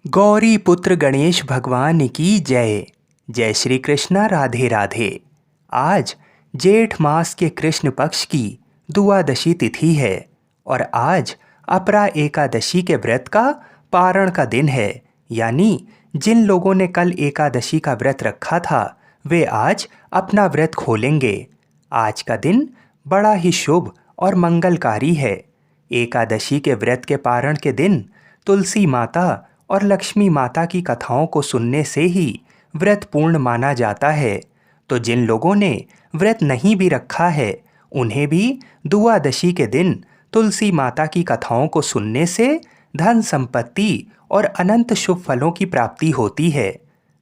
गौरी पुत्र गणेश भगवान की जय। जय श्री कृष्णा, राधे राधे। आज जेठ मास के कृष्ण पक्ष की द्वादशी तिथि है और आज अपरा एकादशी के व्रत का पारण का दिन है। यानी जिन लोगों ने कल एकादशी का व्रत रखा था वे आज अपना व्रत खोलेंगे। आज का दिन बड़ा ही शुभ और मंगलकारी है। एकादशी के व्रत के पारण के दिन तुलसी माता और लक्ष्मी माता की कथाओं को सुनने से ही व्रत पूर्ण माना जाता है। तो जिन लोगों ने व्रत नहीं भी रखा है उन्हें भी दुआदशी के दिन तुलसी माता की कथाओं को सुनने से धन संपत्ति और अनंत शुभ फलों की प्राप्ति होती है।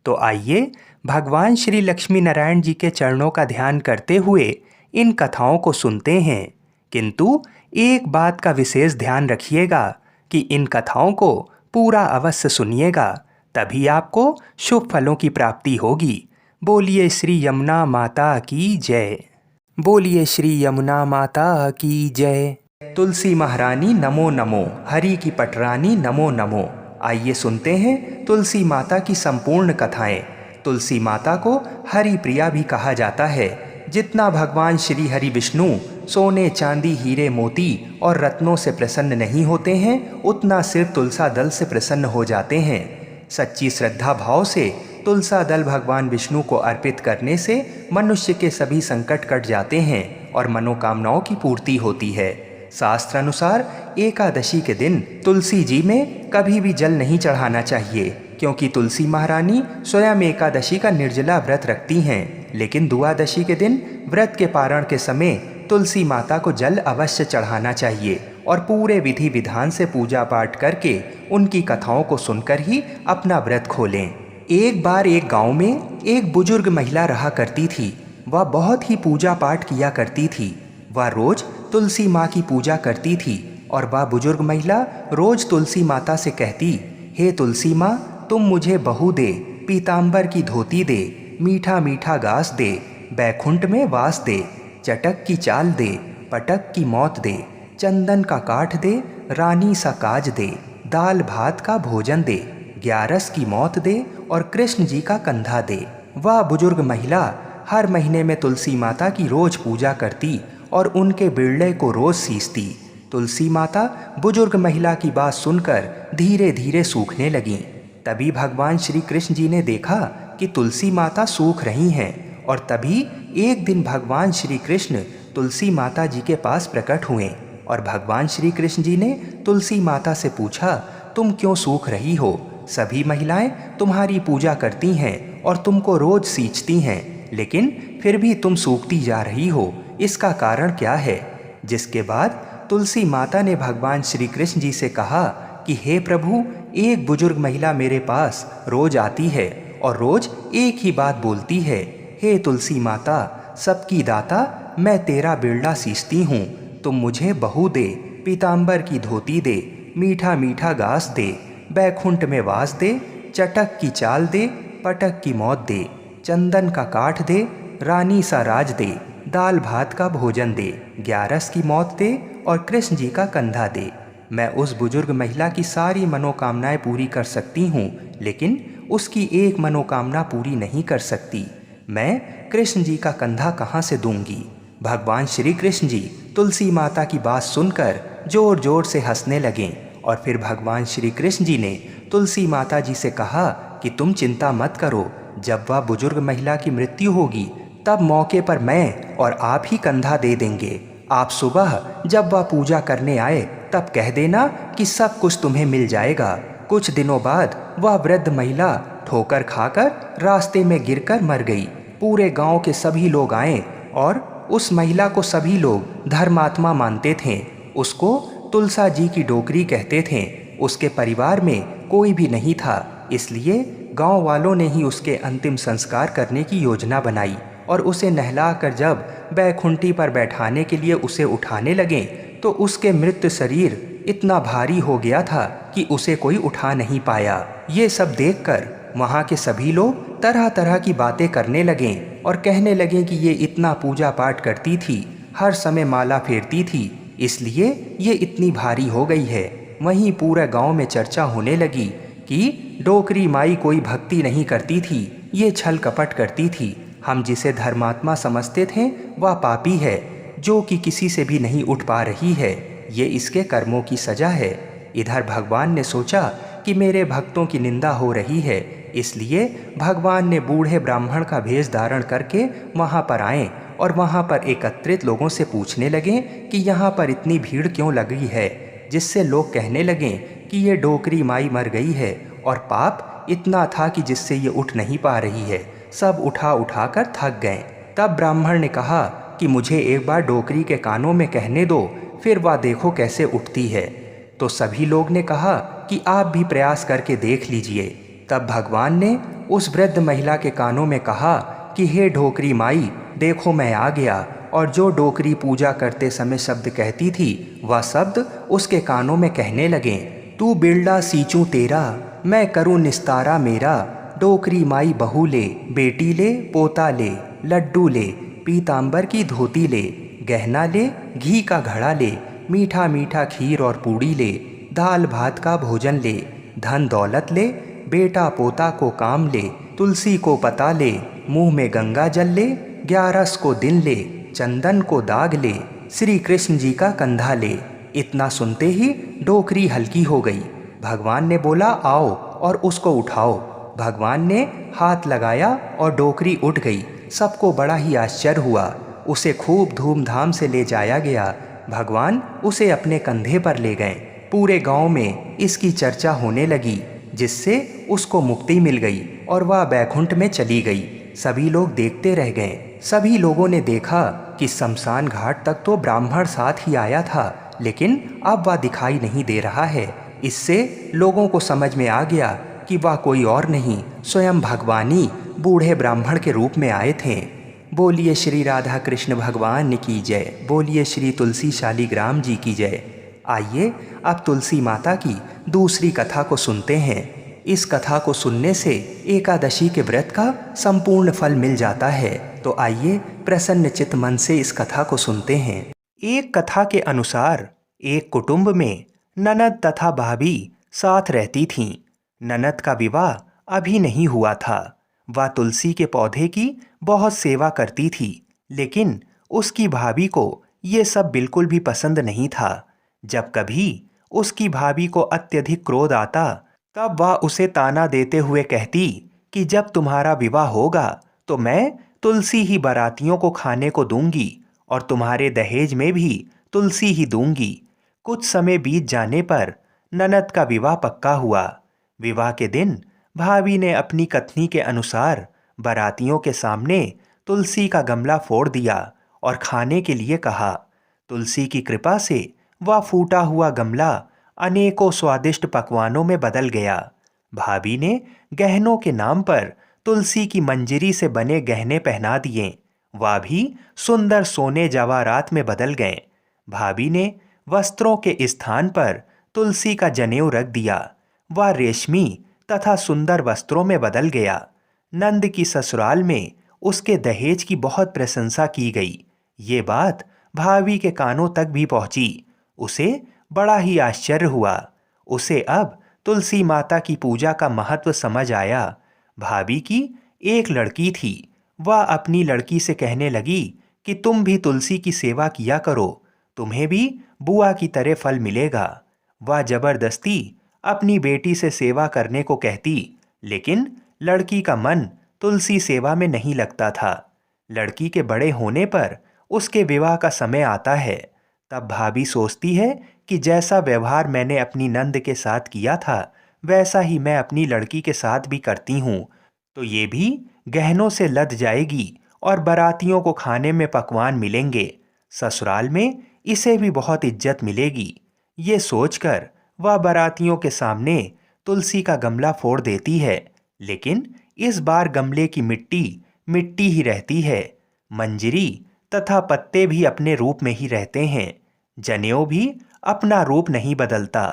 तो आइए भगवान श्री लक्ष्मी नारायण जी के चरणों का ध्यान करते हुए इन कथाओं को सुनते हैं। किंतु एक बात का विशेष ध्यान रखिएगा कि इन कथाओं को पूरा अवश्य सुनिएगा, तभी आपको शुभ फलों की प्राप्ति होगी। बोलिए श्री यमुना माता की जय। बोलिए श्री यमुना माता की जय। तुलसी महारानी नमो नमो, हरि की पटरानी नमो नमो। आइए सुनते हैं तुलसी माता की संपूर्ण कथाएं। तुलसी माता को हरि प्रिया भी कहा जाता है। जितना भगवान श्री हरि विष्णु सोने चांदी हीरे मोती और रत्नों से प्रसन्न नहीं होते हैं, उतना सिर्फ तुलसा दल से प्रसन्न हो जाते हैं। सच्ची श्रद्धा भाव से तुलसा दल भगवान विष्णु को अर्पित करने से मनुष्य के सभी संकट कट जाते हैं और मनोकामनाओं की पूर्ति होती है। शास्त्र अनुसार एकादशी के दिन तुलसी जी में कभी भी जल नहीं चढ़ाना चाहिए, क्योंकि तुलसी महारानी स्वयं एकादशी का निर्जला व्रत रखती हैं। लेकिन द्वादशी के दिन व्रत के पारण के समय तुलसी माता को जल अवश्य चढ़ाना चाहिए और पूरे विधि विधान से पूजा पाठ करके उनकी कथाओं को सुनकर ही अपना व्रत खोलें। एक बार एक गांव में एक बुजुर्ग महिला रहा करती थी। वह बहुत ही पूजा पाठ किया करती थी। वह रोज तुलसी माँ की पूजा करती थी और वह बुजुर्ग महिला रोज तुलसी माता से कहती, हे तुलसी माँ, तुम मुझे बहू दे, पीताम्बर की धोती दे, मीठा मीठा घास दे, बैकुंठ में वास दे, चटक की चाल दे, पटक की मौत दे, चंदन का काठ दे, रानी सा काज दे, दाल भात का भोजन दे, ग्यारस की मौत दे और कृष्ण जी का कंधा दे। वह बुजुर्ग महिला हर महीने में तुलसी माता की रोज पूजा करती और उनके बिरले को रोज सींचती। तुलसी माता बुजुर्ग महिला की बात सुनकर धीरे धीरे सूखने लगीं। तभी भगवान श्री कृष्ण जी ने देखा कि तुलसी माता सूख रही हैं और तभी एक दिन भगवान श्री कृष्ण तुलसी माता जी के पास प्रकट हुए और भगवान श्री कृष्ण जी ने तुलसी माता से पूछा, तुम क्यों सूख रही हो? सभी महिलाएं तुम्हारी पूजा करती हैं और तुमको रोज सींचती हैं, लेकिन फिर भी तुम सूखती जा रही हो, इसका कारण क्या है? जिसके बाद तुलसी माता ने भगवान श्री कृष्ण जी से कहा कि हे प्रभु, एक बुजुर्ग महिला मेरे पास रोज आती है और रोज एक ही बात बोलती है, हे तुलसी माता, सबकी दाता, मैं तेरा बिरला सींचती हूँ, तुम मुझे बहू दे, पीताम्बर की धोती दे, मीठा मीठा घास दे, बैकुंठ में वास दे, चटक की चाल दे, पटक की मौत दे, चंदन का काठ दे, रानी सा राज दे, दाल भात का भोजन दे, ग्यारस की मौत दे और कृष्ण जी का कंधा दे। मैं उस बुजुर्ग महिला की सारी मनोकामनाएं पूरी कर सकती हूँ, लेकिन उसकी एक मनोकामना पूरी नहीं कर सकती। मैं कृष्ण जी का कंधा कहाँ से दूंगी? भगवान श्री कृष्ण जी तुलसी माता की बात सुनकर जोर जोर से हंसने लगे और फिर भगवान श्री कृष्ण जी ने तुलसी माता जी से कहा कि तुम चिंता मत करो, जब वह बुजुर्ग महिला की मृत्यु होगी तब मौके पर मैं और आप ही कंधा दे देंगे। आप सुबह जब वह पूजा करने आए तब कह देना कि सब कुछ तुम्हें मिल जाएगा। कुछ दिनों बाद वह वृद्ध महिला ठोकर खाकर रास्ते में गिरकर मर गई। पूरे गांव के सभी लोग आए और उस महिला को सभी लोग धर्मात्मा मानते थे। उसको तुलसा जी की डोकरी कहते थे। उसके परिवार में कोई भी नहीं था, इसलिए गांव वालों ने ही उसके अंतिम संस्कार करने की योजना बनाई और उसे नहलाकर जब बैकुंठी पर बैठाने के लिए उसे उठाने लगे तो उसके मृत शरीर इतना भारी हो गया था कि उसे कोई उठा नहीं पाया। ये सब देखकर वहाँ के सभी लोग तरह तरह की बातें करने लगे और कहने लगे कि ये इतना पूजा पाठ करती थी, हर समय माला फेरती थी, इसलिए ये इतनी भारी हो गई है। वहीं पूरे गांव में चर्चा होने लगी कि डोकरी माई कोई भक्ति नहीं करती थी, ये छल कपट करती थी। हम जिसे धर्मात्मा समझते थे वह पापी है, जो कि किसी से भी नहीं उठ पा रही है। ये इसके कर्मों की सजा है। इधर भगवान ने सोचा कि मेरे भक्तों की निंदा हो रही है, इसलिए भगवान ने बूढ़े ब्राह्मण का भेष धारण करके वहाँ पर आए और वहाँ पर एकत्रित लोगों से पूछने लगे कि यहाँ पर इतनी भीड़ क्यों लगी है, जिससे लोग कहने लगे कि ये डोकरी माई मर गई है और पाप इतना था कि जिससे ये उठ नहीं पा रही है। सब उठा उठा कर थक गए। तब ब्राह्मण ने कहा कि मुझे एक बार डोकरी के कानों में कहने दो, फिर वह देखो कैसे उठती है। तो सभी लोग ने कहा कि आप भी प्रयास करके देख लीजिए। तब भगवान ने उस वृद्ध महिला के कानों में कहा कि हे डोकरी माई, देखो मैं आ गया। और जो डोकरी पूजा करते समय शब्द कहती थी वह शब्द उसके कानों में कहने लगे, तू बिरला सींचूं तेरा, मैं करूं निस्तारा मेरा। डोकरी माई बहू ले, बेटी ले, पोता ले, लड्डू ले, पीतांबर की धोती ले, गहना ले, घी का घड़ा ले, मीठा मीठा खीर और पूड़ी ले, दाल भात का भोजन ले, धन दौलत ले, बेटा पोता को काम ले, तुलसी को पता ले, मुंह में गंगा जल ले, 11 को दिन ले, चंदन को दाग ले, श्री कृष्ण जी का कंधा ले। इतना सुनते ही डोकरी हल्की हो गई। भगवान ने बोला, आओ और उसको उठाओ। भगवान ने हाथ लगाया और डोकरी उठ गई। सबको बड़ा ही आश्चर्य हुआ। उसे खूब धूमधाम से ले जाया गया। भगवान उसे अपने कंधे पर ले गए। पूरे गांव में इसकी चर्चा होने लगी, जिससे उसको मुक्ति मिल गई और वह बैकुंठ में चली गई। सभी लोग देखते रह गए। सभी लोगों ने देखा कि शमशान घाट तक तो ब्राह्मण साथ ही आया था, लेकिन अब वह दिखाई नहीं दे रहा है। इससे लोगों को समझ में आ गया कि वह कोई और नहीं, स्वयं भगवानी बूढ़े ब्राह्मण के रूप में आए थे। बोलिए श्री राधा कृष्ण भगवान की जय। बोलिए श्री तुलसी शालिग्राम जी की जय। आइए अब तुलसी माता की दूसरी कथा को सुनते हैं। इस कथा को सुनने से एकादशी के व्रत का संपूर्ण फल मिल जाता है। तो आइए प्रसन्न चित्त मन से इस कथा को सुनते हैं। एक कथा के अनुसार एक कुटुंब में ननद तथा भाभी साथ रहती थीं। ननद का विवाह अभी नहीं हुआ था। वह तुलसी के पौधे की बहुत सेवा करती थी, लेकिन उसकी भाभी को ये सब बिल्कुल भी पसंद नहीं था। जब कभी उसकी भाभी को अत्यधिक क्रोध आता, तब वह उसे ताना देते हुए कहती कि जब तुम्हारा विवाह होगा तो मैं तुलसी ही बारातियों को खाने को दूंगी और तुम्हारे दहेज में भी तुलसी ही दूंगी। कुछ समय बीत जाने पर ननद का विवाह पक्का हुआ। विवाह के दिन भाभी ने अपनी कथनी के अनुसार बारातियों के सामने तुलसी का गमला फोड़ दिया और खाने के लिए कहा। तुलसी की कृपा से वह फूटा हुआ गमला अनेकों स्वादिष्ट पकवानों में बदल गया। भाभी ने गहनों के नाम पर तुलसी की मंजरी से बने गहने पहना दिए। वह भी सुंदर सोने जवाहरात में बदल गए। भाभी ने वस्त्रों के स्थान पर तुलसी का जनेऊ रख दिया। वह रेशमी तथा सुंदर वस्त्रों में बदल गया। नंद की ससुराल में उसके दहेज की बहुत प्रशंसा की गई। ये बात भाभी के कानों तक भी पहुंची। उसे बड़ा ही आश्चर्य हुआ। उसे अब तुलसी माता की पूजा का महत्व समझ आया। भाभी की एक लड़की थी। वह अपनी लड़की से कहने लगी कि तुम भी तुलसी की सेवा किया करो, तुम्हें भी बुआ की तरह फल मिलेगा। वह जबरदस्ती अपनी बेटी से सेवा करने को कहती, लेकिन लड़की का मन तुलसी सेवा में नहीं लगता था। लड़की के बड़े होने पर उसके विवाह का समय आता है। तब भाभी सोचती है कि जैसा व्यवहार मैंने अपनी नंद के साथ किया था, वैसा ही मैं अपनी लड़की के साथ भी करती हूँ, तो ये भी गहनों से लद जाएगी और बारातियों को खाने में पकवान मिलेंगे। ससुराल में इसे भी बहुत इज्जत मिलेगी। ये सोचकर वह बारातियों के सामने तुलसी का गमला फोड़ देती है, लेकिन इस बार गमले की मिट्टी मिट्टी ही रहती है। मंजरी तथा पत्ते भी अपने रूप में ही रहते हैं। जनेऊ भी अपना रूप नहीं बदलता।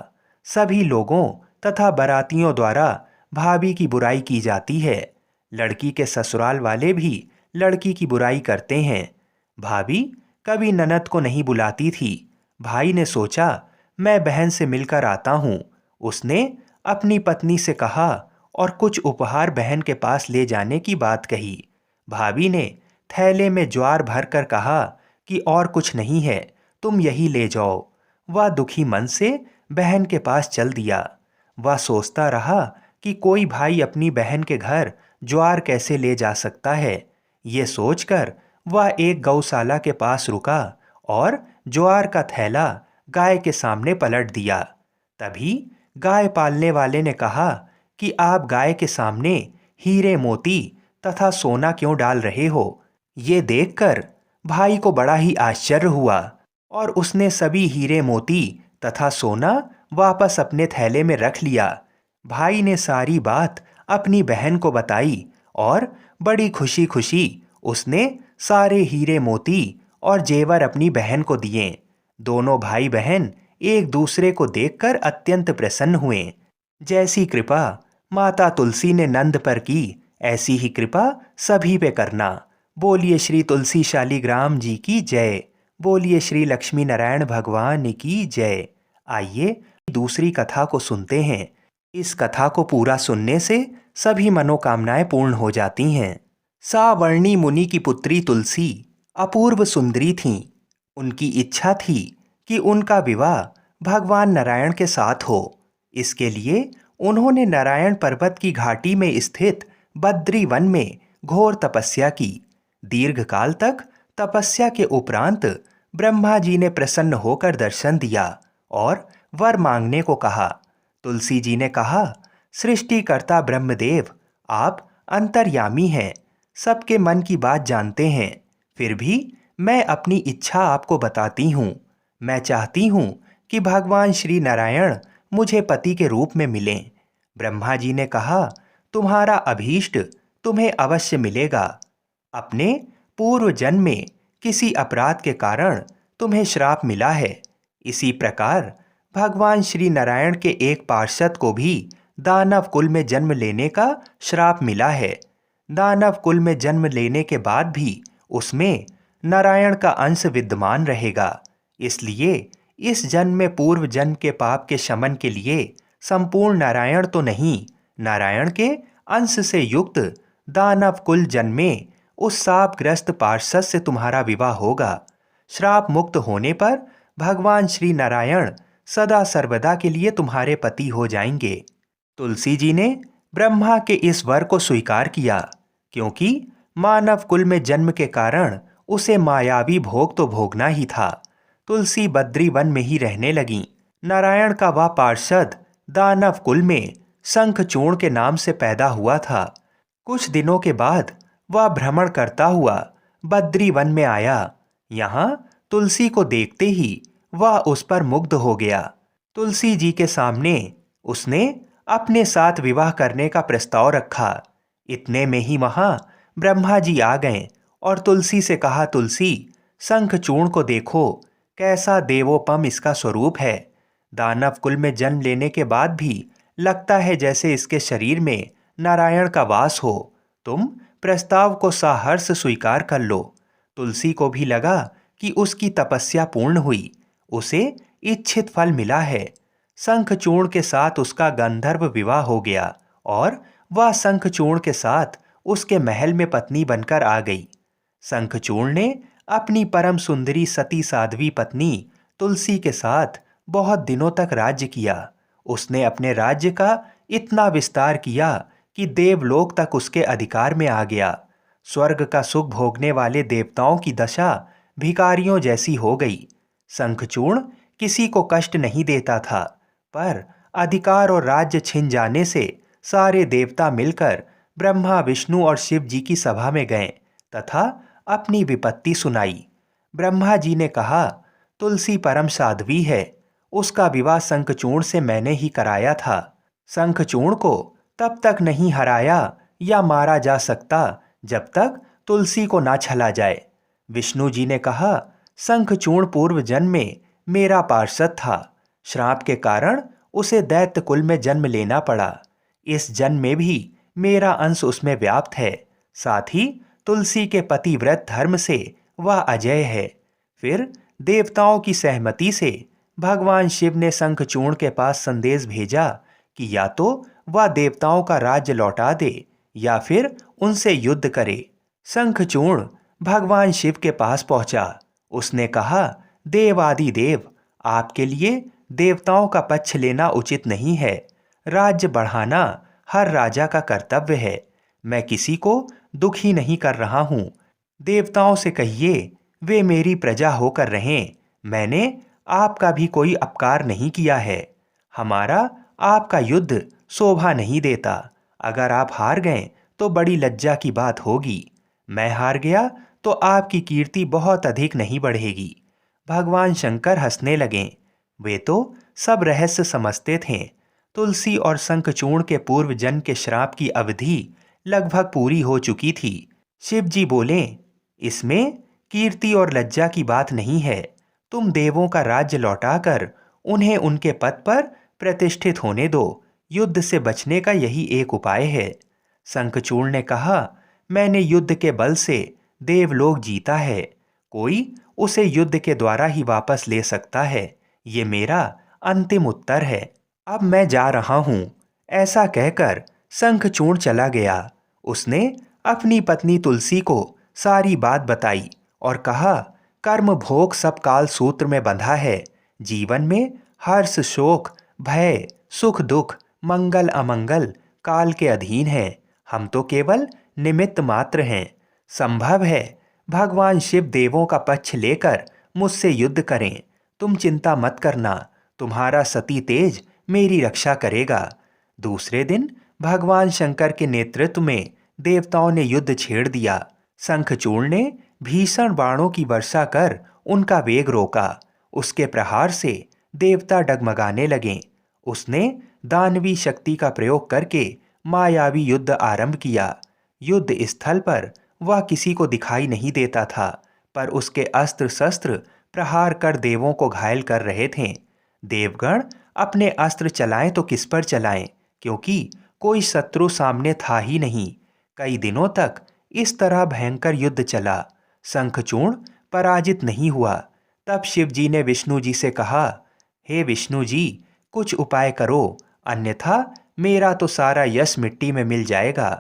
सभी लोगों तथा बारातियों द्वारा भाभी की बुराई की जाती है। लड़की के ससुराल वाले भी लड़की की बुराई करते हैं। भाभी कभी ननद को नहीं बुलाती थी। भाई ने सोचा मैं बहन से मिलकर आता हूँ। उसने अपनी पत्नी से कहा और कुछ उपहार बहन के पास ले जाने की बात कही। भाभी ने थैले में ज्वार भर कर कहा कि और कुछ नहीं है, तुम यही ले जाओ। वह दुखी मन से बहन के पास चल दिया। वह सोचता रहा कि कोई भाई अपनी बहन के घर ज्वार कैसे ले जा सकता है। ये सोचकर वह एक गौशाला के पास रुका और ज्वार का थैला गाय के सामने पलट दिया। तभी गाय पालने वाले ने कहा कि आप गाय के सामने हीरे मोती तथा सोना क्यों डाल रहे हो। ये देखकर भाई को बड़ा ही आश्चर्य हुआ और उसने सभी हीरे मोती तथा सोना वापस अपने थैले में रख लिया। भाई ने सारी बात अपनी बहन को बताई और बड़ी खुशी खुशी उसने सारे हीरे मोती और जेवर अपनी बहन को दिए। दोनों भाई बहन एक दूसरे को देखकर अत्यंत प्रसन्न हुए। जैसी कृपा माता तुलसी ने नंद पर की, ऐसी ही कृपा सभी पे करना। बोलिए श्री तुलसी शालिग्राम जी की जय। बोलिए श्री लक्ष्मी नारायण भगवान की जय। आइए दूसरी कथा को सुनते हैं। इस कथा को पूरा सुनने से सभी मनोकामनाएं पूर्ण हो जाती हैं। सावर्णी मुनि की पुत्री तुलसी अपूर्व सुंदरी थीं। उनकी इच्छा थी कि उनका विवाह भगवान नारायण के साथ हो। इसके लिए उन्होंने नारायण पर्वत की घाटी में स्थित बद्री वन में घोर तपस्या की। दीर्घकाल तक तपस्या के उपरांत ब्रह्मा जी ने प्रसन्न होकर दर्शन दिया और वर मांगने को कहा। तुलसी जी ने कहा, सृष्टिकर्ता ब्रह्मदेव, आप अंतर्यामी हैं, सबके मन की बात जानते हैं। फिर भी मैं अपनी इच्छा आपको बताती हूँ। मैं चाहती हूँ कि भगवान श्री नारायण मुझे पति के रूप में मिलें। ब्रह्मा जी ने कहा, तुम्हारा अभीष्ट तुम्हें अवश्य मिलेगा। अपने पूर्व जन्म में किसी अपराध के कारण तुम्हें श्राप मिला है। इसी प्रकार भगवान श्री नारायण के एक पार्षद को भी दानव कुल में जन्म लेने का श्राप मिला है। दानव कुल में जन्म लेने के बाद भी उसमें नारायण का अंश विद्यमान रहेगा। इसलिए इस जन्म में पूर्व जन्म के पाप के शमन के लिए संपूर्ण नारायण तो नहीं, नारायण के अंश से युक्त दानव कुल जन्म में उस शापग्रस्त पार्षद से तुम्हारा विवाह होगा। श्राप मुक्त होने पर भगवान श्री नारायण सदा सर्वदा के लिए तुम्हारे पति हो जाएंगे। तुलसी जी ने ब्रह्मा के इस वर को स्वीकार किया, क्योंकि मानव कुल में जन्म के कारण उसे मायावी भोग तो भोगना ही था। तुलसी बद्री वन में ही रहने लगी। नारायण का वह पार्षद दानव कुल में शंखचूर्ण के नाम से पैदा हुआ था। कुछ दिनों के बाद वह भ्रमण करता हुआ बद्री वन में आया। यहाँ तुलसी को देखते ही वह उस पर मुग्ध हो गया। तुलसी जी के सामने उसने अपने साथ विवाह करने का प्रस्ताव रखा। इतने में ही वहां ब्रह्मा जी आ गए और तुलसी से कहा, तुलसी, शंखचूर्ण को देखो, कैसा देवोपम इसका स्वरूप है। दानव कुल में जन्म लेने के बाद भी लगता है जैसे इसके शरीर में नारायण का वास हो। तुम प्रस्ताव को साहर्ष स्वीकार कर लो। तुलसी को भी लगा कि उसकी तपस्या पूर्ण हुई, उसे इच्छित फल मिला है। शंखचूर्ण के साथ उसका गंधर्व विवाह हो गया और वह शंखचूर्ण के साथ उसके महल में पत्नी बनकर आ गई। शंखचूर्ण ने अपनी परम सुंदरी सती साध्वी पत्नी तुलसी के साथ बहुत दिनों तक राज्य किया। उसने अपने राज्य का इतना विस्तार किया कि देवलोक तक उसके अधिकार में आ गया। स्वर्ग का सुख भोगने वाले देवताओं की दशा भिखारियों जैसी हो गई। शंखचूर्ण किसी को कष्ट नहीं देता था, पर अधिकार और राज्य छिन जाने से सारे देवता मिलकर ब्रह्मा, विष्णु और शिव जी की सभा में गए तथा अपनी विपत्ति सुनाई। ब्रह्मा जी ने कहा, तुलसी परम साध्वी है, उसका विवाह शंखचूर्ण से मैंने ही कराया था। शंखचूर्ण को तब तक नहीं हराया या मारा जा सकता जब तक तुलसी को ना छला जाए। विष्णु जी ने कहा, शंखचूर्ण पूर्व जन्म में मेरा पार्षद था। श्राप के कारण उसे दैत्य कुल में जन्म लेना पड़ा। इस जन्म में भी मेरा अंश उसमें व्याप्त है। साथ ही तुलसी के पतिव्रत धर्म से वह अजय है। फिर देवताओं की सहमति से भगवान शिव ने शंखचूर्ण के पास संदेश भेजा कि या तो वह देवताओं का राज्य लौटा दे या फिर उनसे युद्ध करे। शंखचूर्ण भगवान शिव के पास पहुंचा। उसने कहा, देवादि देव, आपके लिए देवताओं का पक्ष लेना उचित नहीं है। राज्य बढ़ाना हर राजा का कर्तव्य है। मैं किसी को दुखी नहीं कर रहा हूं। देवताओं से कहिए वे मेरी प्रजा होकर रहें। मैंने आपका भी कोई अपकार नहीं किया है। हमारा आपका युद्ध शोभा नहीं देता। अगर आप हार गए तो बड़ी लज्जा की बात होगी। मैं हार गया तो आपकी कीर्ति बहुत अधिक नहीं बढ़ेगी। भगवान शंकर हंसने लगे। वे तो सब रहस्य समझते थे। तुलसी और शंखचूर्ण के पूर्व जन्म के श्राप की अवधि लगभग पूरी हो चुकी थी। शिव जी बोले, इसमें कीर्ति और लज्जा की बात नहीं है। तुम देवों का राज्य लौटाकर उन्हें उनके पद पर प्रतिष्ठित होने दो। युद्ध से बचने का यही एक उपाय है। शंखचूर्ण ने कहा, मैंने युद्ध के बल से देवलोक जीता है। कोई उसे युद्ध के द्वारा ही वापस ले सकता है। ये मेरा अंतिम उत्तर है। अब मैं जा रहा हूं। ऐसा कहकर शंखचूर्ण चला गया। उसने अपनी पत्नी तुलसी को सारी बात बताई और कहा, कर्म भोग सब काल सूत्र में बंधा है। जीवन में हर्ष शोक भय सुख दुख मंगल अमंगल काल के अधीन है। हम तो केवल निमित्त मात्र हैं। संभव है भगवान शिव देवों का पक्ष लेकर मुझसे युद्ध करें। तुम चिंता मत करना। तुम्हारा सती तेज मेरी रक्षा करेगा। दूसरे दिन भगवान शंकर के नेतृत्व में देवताओं ने युद्ध छेड़ दिया। शंखचूर्ण ने भीषण बाणों की वर्षा कर उनका वेग रोका। उसके प्रहार से देवता डगमगाने लगे। उसने दानवी शक्ति का प्रयोग करके मायावी युद्ध आरंभ किया। युद्ध स्थल पर वह किसी को दिखाई नहीं देता था, पर उसके अस्त्र शस्त्र प्रहार कर देवों को घायल कर रहे थे। देवगण अपने अस्त्र चलाएं तो किस पर चलाएं, क्योंकि कोई शत्रु सामने था ही नहीं। कई दिनों तक इस तरह भयंकर युद्ध चला। शंखचूर्ण पराजित नहीं हुआ। तब शिव जी ने विष्णु जी से कहा, हे विष्णु जी, कुछ उपाय करो, अन्यथा मेरा तो सारा यश मिट्टी में मिल जाएगा।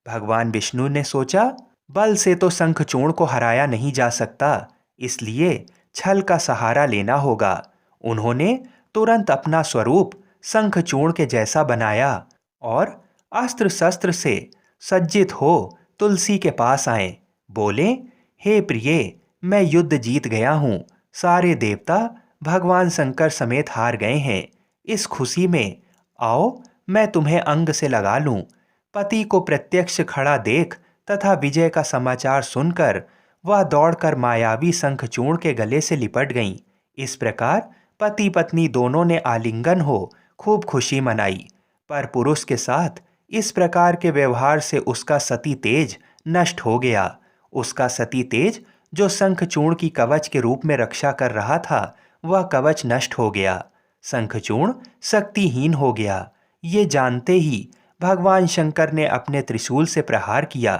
भगवान विष्णु ने सोचा, बल से तो शंखचूर्ण को हराया नहीं जा सकता, इसलिए छल का सहारा लेना होगा। उन्होंने तुरंत अपना स्वरूप शंखचूर्ण के जैसा बनाया और अस्त्र शस्त्र से सज्जित हो तुलसी के पास आए। बोले, हे प्रिय, मैं युद्ध जीत गया हूँ। सारे देवता भगवान शंकर समेत हार गए हैं। इस खुशी में आओ मैं तुम्हें अंग से लगा लूं। पति को प्रत्यक्ष खड़ा देख तथा विजय का समाचार सुनकर वह दौड़कर मायावी शंखचूर्ण के गले से लिपट गईं। इस प्रकार पति पत्नी दोनों ने आलिंगन हो खूब खुशी मनाई। पर पुरुष के साथ इस प्रकार के व्यवहार से उसका सती तेज नष्ट हो गया। उसका सती तेज जो शंखचूर्ण की कवच के रूप में रक्षा कर रहा था, वह कवच नष्ट हो गया। शंखचूर्ण शक्तिहीन हो गया। ये जानते ही भगवान शंकर ने अपने त्रिशूल से प्रहार किया।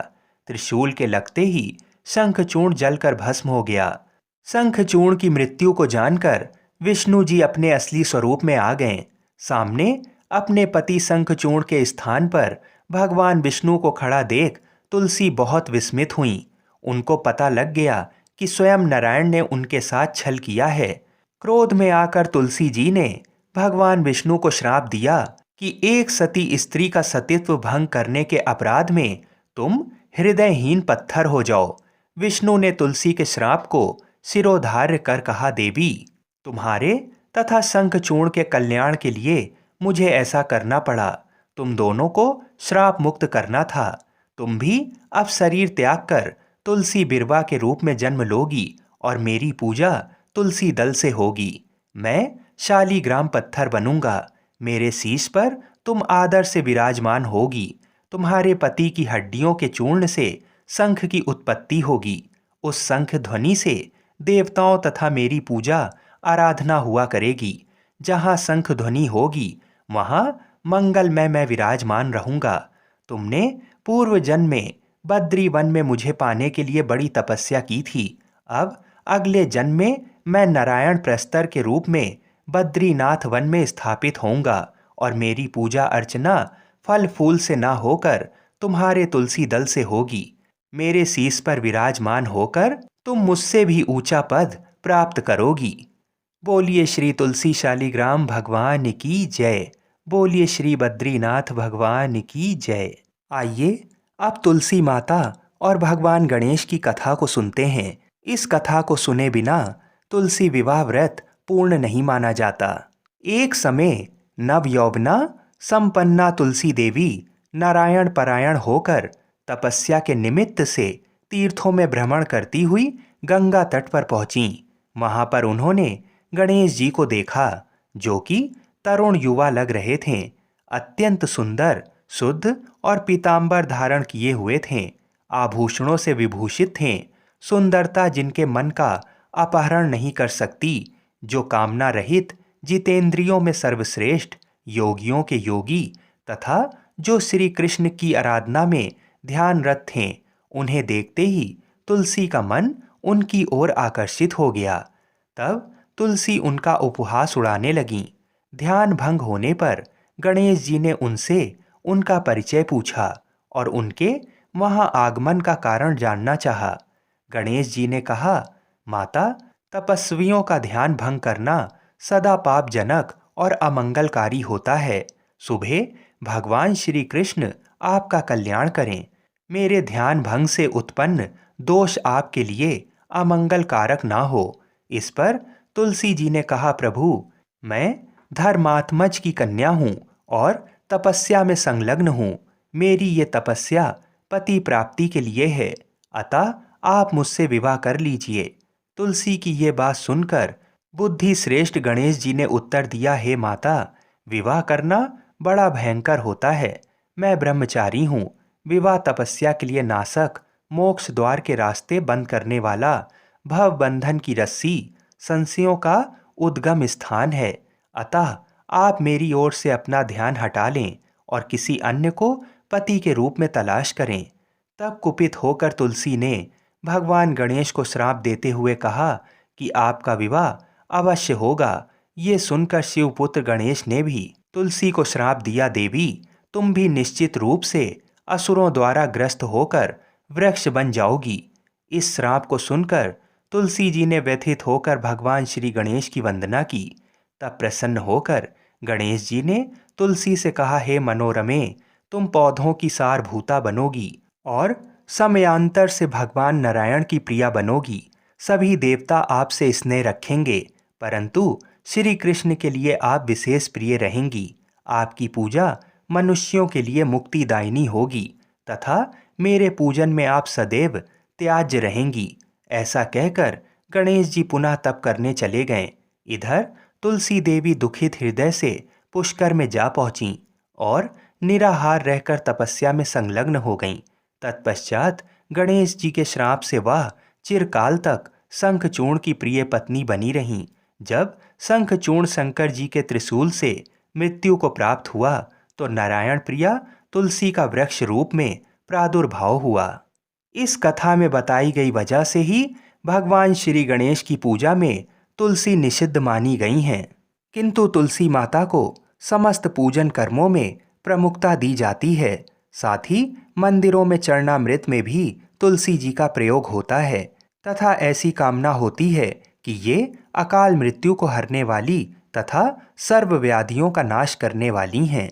त्रिशूल के लगते ही शंखचूर्ण जलकर भस्म हो गया। शंखचूर्ण की मृत्यु को जानकर विष्णु जी अपने असली स्वरूप में आ गए। सामने अपने पति शंखचूर्ण के स्थान पर भगवान विष्णु को खड़ा देख तुलसी बहुत विस्मित हुई। उनको पता लग गया कि स्वयं नारायण ने उनके साथ छल किया है। क्रोध में आकर तुलसी जी ने भगवान विष्णु को श्राप दिया कि एक सती स्त्री का सतीत्व भंग करने के अपराध में तुम हृदयहीन पत्थर हो जाओ। विष्णु ने तुलसी के श्राप को सिरोधार्य कर कहा, देवी, तुम्हारे तथा शंखचूर्ण के कल्याण के लिए मुझे ऐसा करना पड़ा। तुम दोनों को श्राप मुक्त करना था। तुम भी अब शरीर त्याग कर तुलसी बिरवा के रूप में जन्म लोगी और मेरी पूजा तुलसी दल से होगी। मैं शालीग्राम पत्थर बनूंगा। मेरे शीश पर तुम आदर से विराजमान होगी। तुम्हारे पति की हड्डियों के चूर्ण से शंख की उत्पत्ति होगी। उस शंख ध्वनि से देवताओं तथा मेरी पूजा आराधना हुआ करेगी। जहाँ शंख ध्वनि होगी वहाँ मंगलमय मैं विराजमान रहूंगा। तुमने पूर्व जन्म में बद्री वन में मुझे पाने के लिए बड़ी तपस्या की थी। अब अगले जन्म में मैं नारायण प्रस्तर के रूप में बद्रीनाथ वन में स्थापित होऊंगा और मेरी पूजा अर्चना फल फूल से ना होकर तुम्हारे तुलसी दल से होगी। मेरे शीश पर विराजमान होकर तुम मुझसे भी ऊंचा पद प्राप्त करोगी। बोलिए श्री तुलसी शालिग्राम भगवान की जय। बोलिए श्री बद्रीनाथ भगवान की जय। आइए अब तुलसी माता और भगवान गणेश की कथा को सुनते हैं। इस कथा को सुने बिना तुलसी विवाह व्रत पूर्ण नहीं माना जाता। एक समय नव यौवना संपन्ना तुलसी देवी नारायण परायण होकर तपस्या के निमित्त से तीर्थों में भ्रमण करती हुई गंगा तट पर पहुंची। वहां पर उन्होंने गणेश जी को देखा, जो कि तरुण युवा लग रहे थे। अत्यंत सुंदर, शुद्ध और पीतांबर धारण किए हुए थे। आभूषणों से विभूषित थे। सुंदरता जिनके मन का अपहरण नहीं कर सकती, जो कामना रहित, जितेंद्रियों में सर्वश्रेष्ठ, योगियों के योगी तथा जो श्री कृष्ण की आराधना में ध्यानरत थे। उन्हें देखते ही तुलसी का मन उनकी ओर आकर्षित हो गया। तब तुलसी उनका उपहास उड़ाने लगीं। ध्यान भंग होने पर गणेश जी ने उनसे उनका परिचय पूछा और उनके वहां आगमन का कारण जानना चाहा। गणेश जी ने कहा, माता, तपस्वियों का ध्यान भंग करना सदा पापजनक और अमंगलकारी होता है। सुबह भगवान श्री कृष्ण आपका कल्याण करें। मेरे ध्यान भंग से उत्पन्न दोष आपके लिए अमंगल कारक ना हो। इस पर तुलसी जी ने कहा, प्रभु, मैं धर्मात्मज की कन्या हूँ और तपस्या में संलग्न हूँ। मेरी ये तपस्या पति प्राप्ति के लिए है, अतः आप मुझसे विवाह कर लीजिए। तुलसी की ये बात सुनकर बुद्धि श्रेष्ठ गणेश जी ने उत्तर दिया, हे माता, विवाह करना बड़ा भयंकर होता है। मैं ब्रह्मचारी हूँ। विवाह तपस्या के लिए नासक, मोक्ष द्वार के रास्ते बंद करने वाला, भव बंधन की रस्सी, संशयों का उद्गम स्थान है। अतः आप मेरी ओर से अपना ध्यान हटा लें और किसी अन्य को पति के रूप में तलाश करें। तब कुपित होकर तुलसी ने भगवान गणेश को श्राप देते हुए कहा कि आपका विवाह अवश्य होगा। ये सुनकर शिवपुत्र गणेश ने भी तुलसी को श्राप दिया, देवी, तुम भी निश्चित रूप से असुरों द्वारा ग्रस्त होकर वृक्ष बन जाओगी। इस श्राप को सुनकर तुलसी जी ने व्यथित होकर भगवान श्री गणेश की वंदना की। तब प्रसन्न होकर गणेश जी ने तुलसी से कहा, हे मनोरमे, तुम पौधों की सारभूता बनोगी और समयांतर से भगवान नारायण की प्रिया बनोगी। सभी देवता आपसे स्नेह रखेंगे, परंतु श्री कृष्ण के लिए आप विशेष प्रिय रहेंगी। आपकी पूजा मनुष्यों के लिए मुक्तिदायिनी होगी तथा मेरे पूजन में आप सदैव त्याज्य रहेंगी। ऐसा कहकर गणेश जी पुनः तप करने चले गए। इधर तुलसी देवी दुखित हृदय से पुष्कर में जा पहुंची और निराहार रहकर तपस्या में संलग्न हो गईं। तत्पश्चात गणेश जी के श्राप से वह चिरकाल तक शंखचूर्ण की प्रिय पत्नी बनी रहीं। जब शंखचूर्ण शंकर जी के त्रिशूल से मृत्यु को प्राप्त हुआ तो नारायण प्रिया तुलसी का वृक्ष रूप में प्रादुर्भाव हुआ। इस कथा में बताई गई वजह से ही भगवान श्री गणेश की पूजा में तुलसी निषिद्ध मानी गई हैं, किंतु तुलसी माता को समस्त पूजन कर्मों में प्रमुखता दी जाती है। साथ ही मंदिरों में चरणामृत में भी तुलसी जी का प्रयोग होता है तथा ऐसी कामना होती है कि ये अकाल मृत्यु को हरने वाली तथा सर्व व्याधियों का नाश करने वाली हैं।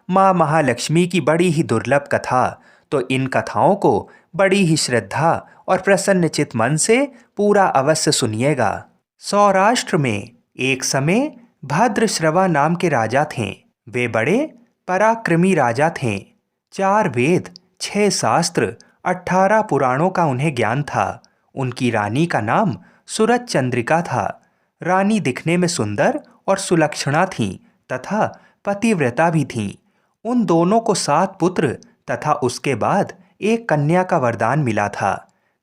माँ महालक्ष्मी की बड़ी ही दुर्लभ कथा, तो इन कथाओं को बड़ी ही श्रद्धा और प्रसन्नचित मन से पूरा अवश्य सुनिएगा। सौराष्ट्र में एक समय भद्रश्रवा नाम के राजा थे। वे बड़े पराक्रमी राजा थे। 4 वेद, 6 शास्त्र, 18 पुराणों का उन्हें ज्ञान था। उनकी रानी का नाम सूरज चंद्रिका था। रानी दिखने में सुंदर और सुलक्षणा थीं तथा पतिव्रता भी थीं। उन दोनों को 7 पुत्र तथा उसके बाद एक कन्या का वरदान मिला था।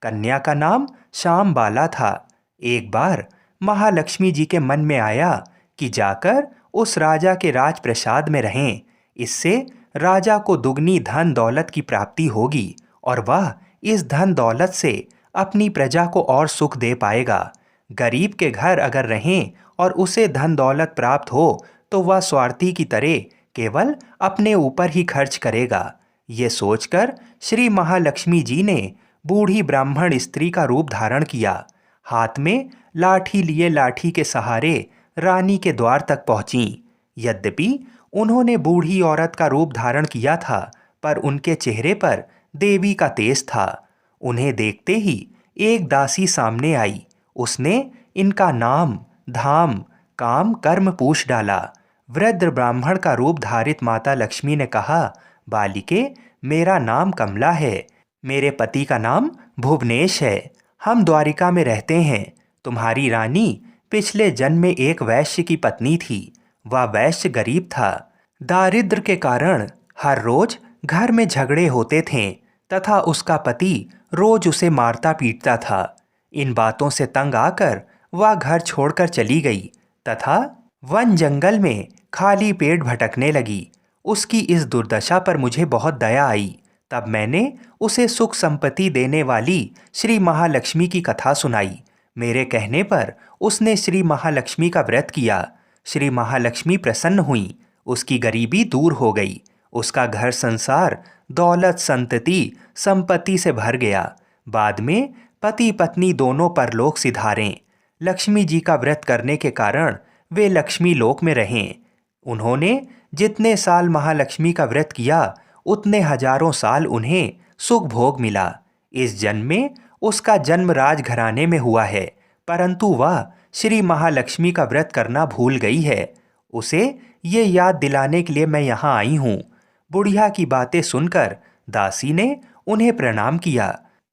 कन्या का नाम श्यामबाला था। एक बार महालक्ष्मी जी के मन में आया कि जाकर उस राजा के राजप्रसाद में रहें। इससे राजा को दुगनी धन दौलत की प्राप्ति होगी और वह इस धन दौलत से अपनी प्रजा को और सुख दे पाएगा। गरीब के घर अगर रहें और उसे धन दौलत प्राप्त हो तो वह स्वार्थी की तरह केवल अपने ऊपर ही खर्च करेगा। ये सोचकर श्री महालक्ष्मी जी ने बूढ़ी ब्राह्मण स्त्री का रूप धारण किया। हाथ में लाठी लिए लाठी के सहारे रानी के द्वार तक पहुंची। यद्यपि उन्होंने बूढ़ी औरत का रूप धारण किया था, पर उनके चेहरे पर देवी का तेज था। उन्हें देखते ही एक दासी सामने आई। उसने इनका नाम, धाम, काम, कर्म पूछ डाला। वृद्ध ब्राह्मण का रूप धारित माता लक्ष्मी ने कहा, बालिके, मेरा नाम कमला है। मेरे पति का नाम भुवनेश है। हम द्वारिका में रहते हैं। तुम्हारी रानी पिछले जन्म में एक वैश्य की पत्नी थी। वह वैश्य गरीब था। दारिद्र के कारण हर रोज घर में झगड़े होते थे तथा उसका पति रोज उसे मारता पीटता था। इन बातों से तंग आकर वह घर छोड़कर चली गई तथा वन जंगल में खाली पेट भटकने लगी। उसकी इस दुर्दशा पर मुझे बहुत दया आई। तब मैंने उसे सुख संपत्ति देने वाली श्री महालक्ष्मी की कथा सुनाई। मेरे कहने पर उसने श्री महालक्ष्मी का व्रत किया। श्री महालक्ष्मी प्रसन्न हुई। उसकी गरीबी दूर हो गई। उसका घर संसार दौलत, संतति, संपत्ति से भर गया। बाद में पति पत्नी दोनों परलोक सिधारे। लक्ष्मी जी का व्रत करने के कारण वे लक्ष्मी लोक में रहें। उन्होंने जितने साल महालक्ष्मी का व्रत किया, उतने हजारों साल उन्हें सुख भोग मिला। इस जन्म में उसका जन्म राजघराने में हुआ है, परंतु वह श्री महालक्ष्मी का व्रत करना भूल गई है। उसे ये याद दिलाने के लिए मैं यहाँ आई हूँ। बुढ़िया की बातें सुनकर दासी ने उन्हें प्रणाम किया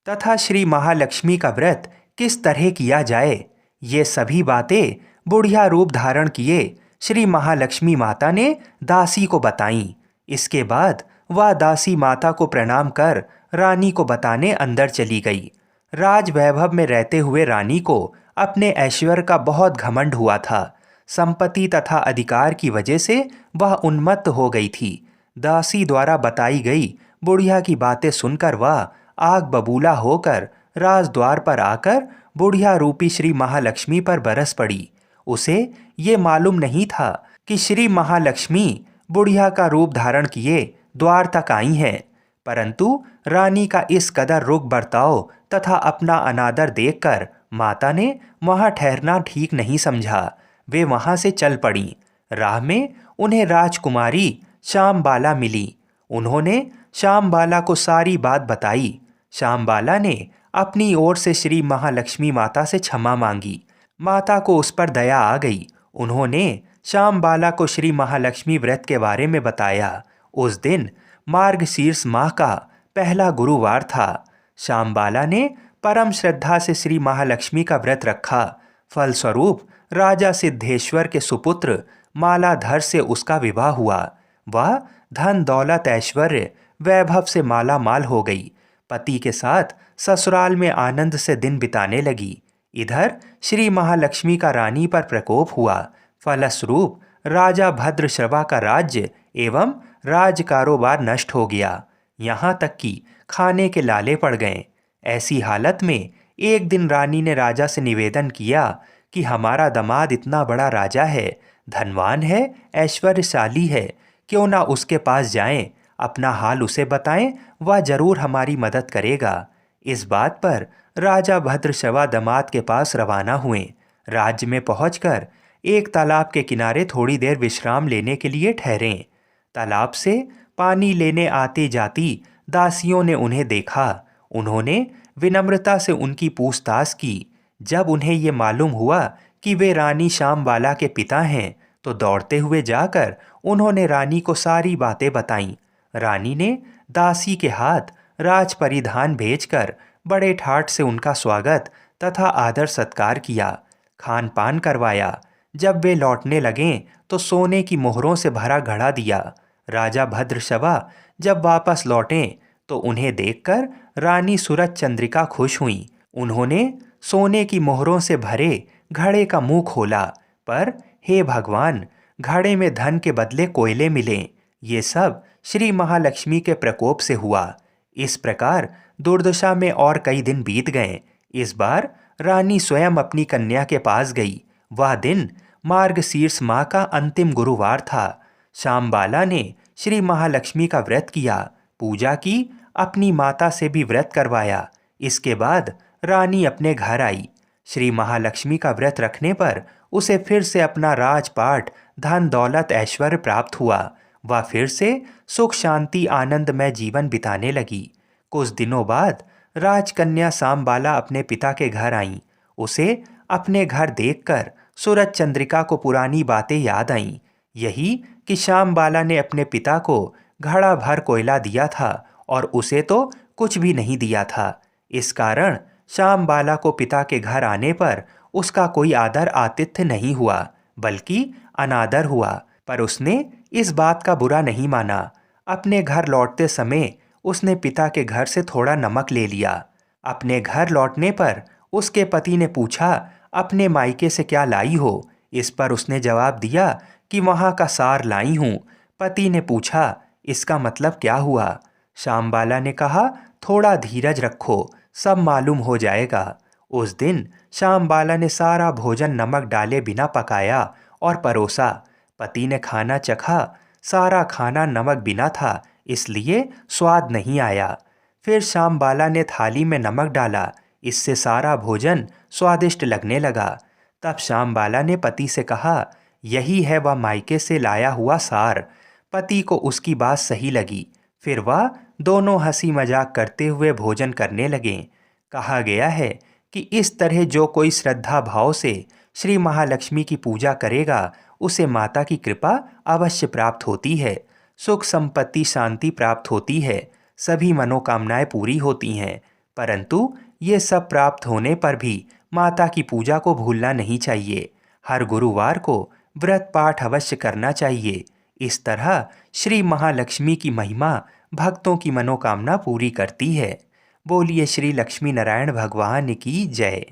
तथा श्री महालक्ष्मी का व्रत किस तरह किया जाए, ये सभी बातें बुढ़िया रूप धारण किए श्री महालक्ष्मी माता ने दासी को बताईं। इसके बाद वह दासी माता को प्रणाम कर रानी को बताने अंदर चली गई। राज वैभव में रहते हुए रानी को अपने ऐश्वर्य का बहुत घमंड हुआ था। संपत्ति तथा अधिकार की वजह से वह उन्मत्त हो गई थी। दासी द्वारा बताई गई बुढ़िया की बातें सुनकर वह आग बबूला होकर राजद्वार पर आकर बुढ़िया रूपी श्री महालक्ष्मी पर बरस पड़ी। उसे ये मालूम नहीं था कि श्री महालक्ष्मी बुढ़िया का रूप धारण किए द्वार तक आई हैं, परंतु रानी का इस कदर रुख बर्ताव तथा अपना अनादर देखकर माता ने वहां ठहरना ठीक नहीं समझा। वे वहां से चल पड़ीं। राह में उन्हें राजकुमारी श्यामबाला मिली। उन्होंने श्यामबाला को सारी बात बताई। श्यामबाला ने अपनी ओर से श्री महालक्ष्मी माता से क्षमा मांगी। माता को उस पर दया आ गई। उन्होंने श्यामबाला को श्री महालक्ष्मी व्रत के बारे में बताया। उस दिन मार्गशीर्ष माह का पहला गुरुवार था। श्यामबाला ने परम श्रद्धा से श्री महालक्ष्मी का व्रत रखा। फलस्वरूप राजा सिद्धेश्वर के सुपुत्र मालाधर से उसका विवाह हुआ। वह धन, दौलत, ऐश्वर्य, वैभव से माला माल हो गई। पति के साथ ससुराल में आनंद से दिन बिताने लगी। इधर श्री महालक्ष्मी का रानी पर प्रकोप हुआ। फलस्वरूप राजा भद्रश्रवा का राज्य एवं राज कारोबार नष्ट हो गया। यहाँ तक कि खाने के लाले पड़ गए। ऐसी हालत में एक दिन रानी ने राजा से निवेदन किया कि हमारा दामाद इतना बड़ा राजा है, धनवान है, ऐश्वर्यशाली है, क्यों ना उसके पास जाएं, अपना हाल उसे बताएं, वह जरूर हमारी मदद करेगा। इस बात पर राजा भद्रश्रवा दामाद के पास रवाना हुए। राज्य में पहुंचकर एक तालाब के किनारे थोड़ी देर विश्राम लेने के लिए ठहरे। तालाब से पानी लेने आती जाती दासियों ने उन्हें देखा। उन्होंने विनम्रता से उनकी पूछताछ की। जब उन्हें ये मालूम हुआ कि वे रानी श्यामबाला के पिता हैं, तो दौड़ते हुए जाकर उन्होंने रानी को सारी बातें बताईं। रानी ने दासी के हाथ राज परिधान भेजकर बड़े ठाठ से उनका स्वागत तथा आदर सत्कार किया, खान पान करवाया। जब वे लौटने लगें तो सोने की मोहरों से भरा घड़ा दिया। राजा भद्रश्रवा जब वापस लौटे तो उन्हें देखकर रानी सूरज चंद्रिका खुश हुई। उन्होंने सोने की मोहरों से भरे घड़े का मुंह खोला, पर हे भगवान, घड़े में धन के बदले कोयले मिले। ये सब श्री महालक्ष्मी के प्रकोप से हुआ। इस प्रकार दुर्दशा में और कई दिन बीत गए। इस बार रानी स्वयं अपनी कन्या के पास गई। वह दिन मार्गशीर्ष माह का अंतिम गुरुवार था। श्यामबाला ने श्री महालक्ष्मी का व्रत किया, पूजा की, अपनी माता से भी व्रत करवाया। इसके बाद रानी अपने घर आई। श्री महालक्ष्मी का व्रत रखने पर उसे फिर से अपना राजपाट, धन दौलत, ऐश्वर्य प्राप्त हुआ। वह फिर से सुख शांति आनंदमय जीवन बिताने लगी। कुछ दिनों बाद राजकन्या श्यामबाला अपने पिता के घर आईं। उसे अपने घर देखकर सूरज चंद्रिका को पुरानी बातें याद आईं। यही कि श्यामबाला ने अपने पिता को घड़ा भर कोयला दिया था और उसे तो कुछ भी नहीं दिया था। इस कारण श्यामबाला को पिता के घर आने पर उसका कोई आदर आतिथ्य नहीं हुआ, बल्कि अनादर हुआ। पर उसने इस बात का बुरा नहीं माना। अपने घर लौटते समय उसने पिता के घर से थोड़ा नमक ले लिया। अपने घर लौटने पर उसके पति ने पूछा, अपने मायके से क्या लाई हो? इस पर उसने जवाब दिया कि वहाँ का सार लाई हूँ। पति ने पूछा, इसका मतलब क्या हुआ? श्यामबाला ने कहा, थोड़ा धीरज रखो, सब मालूम हो जाएगा। उस दिन श्यामबाला ने सारा भोजन नमक डाले बिना पकाया और परोसा। पति ने खाना चखा। सारा खाना नमक बिना था, इसलिए स्वाद नहीं आया। फिर श्यामबाला ने थाली में नमक डाला। इससे सारा भोजन स्वादिष्ट लगने लगा। तब श्यामबाला ने पति से कहा, यही है वह मायके से लाया हुआ सार। पति को उसकी बात सही लगी। फिर वह दोनों हंसी मजाक करते हुए भोजन करने लगे। कहा गया है कि इस तरह जो कोई श्रद्धा भाव से श्री महालक्ष्मी की पूजा करेगा, उसे माता की कृपा अवश्य प्राप्त होती है। सुख संपत्ति शांति प्राप्त होती है। सभी मनोकामनाएं पूरी होती हैं। परंतु ये सब प्राप्त होने पर भी माता की पूजा को भूलना नहीं चाहिए। हर गुरुवार को व्रत पाठ अवश्य करना चाहिए। इस तरह श्री महालक्ष्मी की महिमा भक्तों की मनोकामना पूरी करती है। बोलिए श्री लक्ष्मी नारायण भगवान की जय।